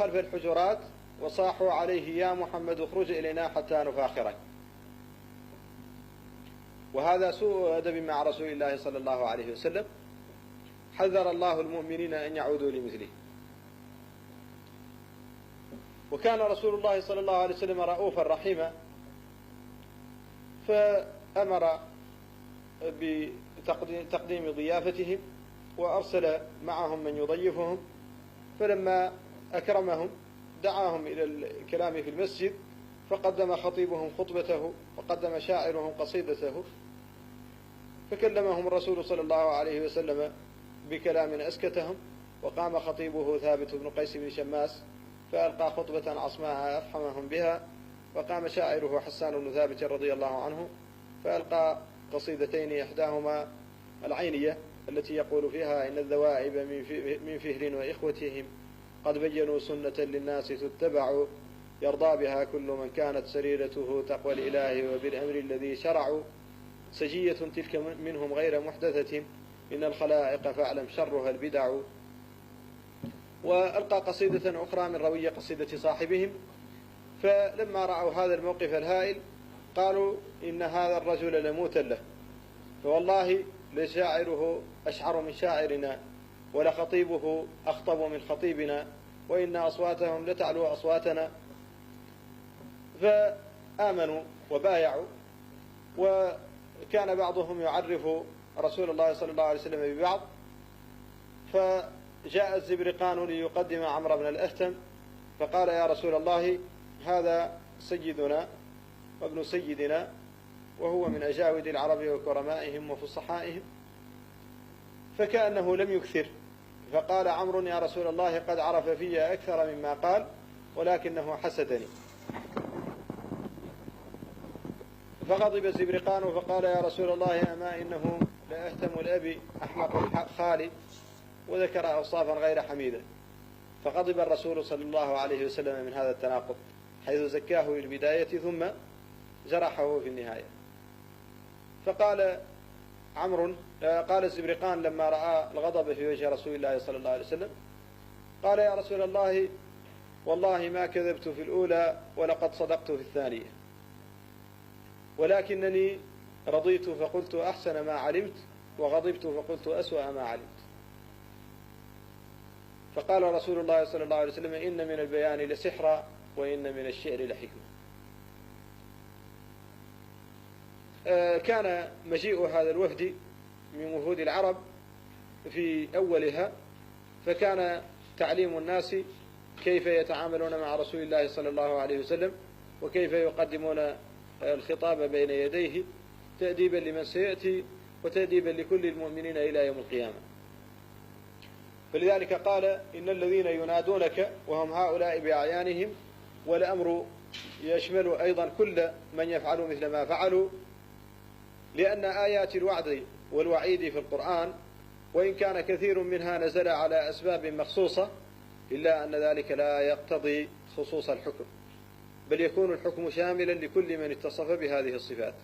خلف الحجرات وصاحوا عليه: يا محمد اخرج إلينا حتى نفاخرك. وهذا سوء أدب مع رسول الله صلى الله عليه وسلم، حذر الله المؤمنين أن يعودوا لمثله. وكان رسول الله صلى الله عليه وسلم رؤوفا رحيما، فأمر بتقديم ضيافتهم وأرسل معهم من يضيفهم، فلما أكرمهم دعاهم إلى الكلام في المسجد، فقدم خطيبهم خطبته وقدم شاعرهم قصيدته، فكلمهم الرسول صلى الله عليه وسلم بكلام أسكتهم، وقام خطيبه ثابت بن قيس بن شماس فألقى خطبة عصماء أفحمهم بها، وقام شاعره حسان بن ثابت رضي الله عنه فألقى قصيدتين، إحداهما العينية التي يقول فيها: إن الذوائب من فهر وإخوتهم قد بينوا سنة للناس تتبع، يرضى بها كل من كانت سريرته تقوى الإله وبالأمر الذي شرعوا، سجية تلك منهم غير محدثة، إن الخلائق فاعلم شرها البدع. وألقى قصيدة أخرى من روية قصيدة صاحبهم، فلما رأوا هذا الموقف الهائل قالوا: إن هذا الرجل لموت له، فوالله لشاعره أشعر من شاعرنا، ولخطيبه أخطب من خطيبنا، وإن أصواتهم لتعلو أصواتنا. فآمنوا وبايعوا، وكان بعضهم يعرف رسول الله صلى الله عليه وسلم ببعض، فجاء الزبرقان ليقدم عمرو بن الأهتم فقال: يا رسول الله، هذا سيدنا وابن سيدنا، وهو من أجاود العرب وكرمائهم وفصحائهم، فكأنه لم يكثر، فقال عمرو: يا رسول الله، قد عرف في أكثر مما قال، ولكنه حسدني. فغضب الزبرقان فقال: يا رسول الله، أما إنه لأهتم الأب أحمق خالي، وذكر أوصافا غير حميدة. فغضب الرسول صلى الله عليه وسلم من هذا التناقض، حيث زكاه في البداية ثم جرحه في النهاية. فقال قال الزبرقان لما رأى الغضب في وجه رسول الله صلى الله عليه وسلم، قال: يا رسول الله، والله ما كذبت في الأولى ولقد صدقت في الثانية، ولكنني رضيت فقلت أحسن ما علمت، وغضبت فقلت أسوأ ما علمت. فقال رسول الله صلى الله عليه وسلم: إن من البيان لسحرا، وإن من الشعر لحكمة. كان مجيء هذا الوفد من وفود العرب في أولها، فكان تعليم الناس كيف يتعاملون مع رسول الله صلى الله عليه وسلم، وكيف يقدمون الخطاب بين يديه تأديبا لمن سيأتي وتأديبا لكل المؤمنين إلى يوم القيامة. فلذلك قال: إن الذين ينادونك وهم هؤلاء بأعيانهم، والأمر يشمل أيضا كل من يفعل مثل ما فعلوا، لأن آيات الوعد والوعيد في القرآن وإن كان كثير منها نزل على أسباب مخصوصة، إلا أن ذلك لا يقتضي خصوص الحكم، بل يكون الحكم شاملا لكل من اتصف بهذه الصفات.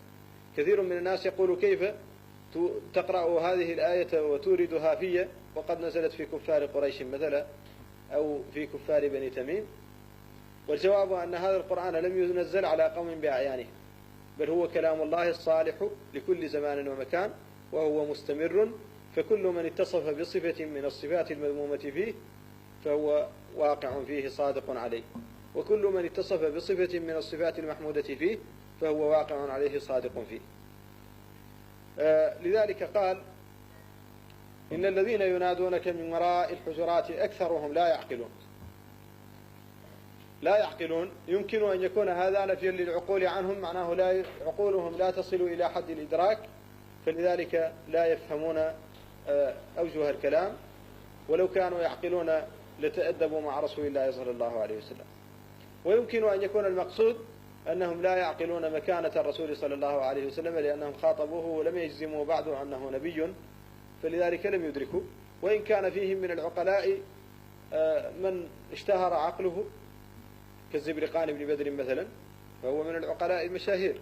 كثير من الناس يقول: كيف تقرأ هذه الآية وتوردها في وقد نزلت في كفار قريش مثلا، أو في كفار بني تميم؟ والجواب أن هذا القرآن لم ينزل على قوم بأعيانهم، بل هو كلام الله الصالح لكل زمان ومكان، وهو مستمر، فكل من اتصف بصفة من الصفات المذمومة فيه فهو واقع فيه صادق عليه، وكل من اتصف بصفة من الصفات المحمودة فيه فهو واقع عليه صادق فيه. لذلك قال: إن الذين ينادونك من وراء الحجرات أكثرهم لا يعقلون. لا يعقلون يمكن أن يكون هذا نفيا للعقول عنهم، معناه عقولهم لا تصل إلى حد الإدراك، فلذلك لا يفهمون أوجه الكلام، ولو كانوا يعقلون لتأدبوا مع رسول الله صلى الله عليه وسلم. ويمكن أن يكون المقصود أنهم لا يعقلون مكانة الرسول صلى الله عليه وسلم، لأنهم خاطبوه ولم يجزموا بعد أنه نبي، فلذلك لم يدركوا. وإن كان فيهم من العقلاء من اشتهر عقله كالزبرقان بن بدر مثلا، فهو من العقلاء المشاهير،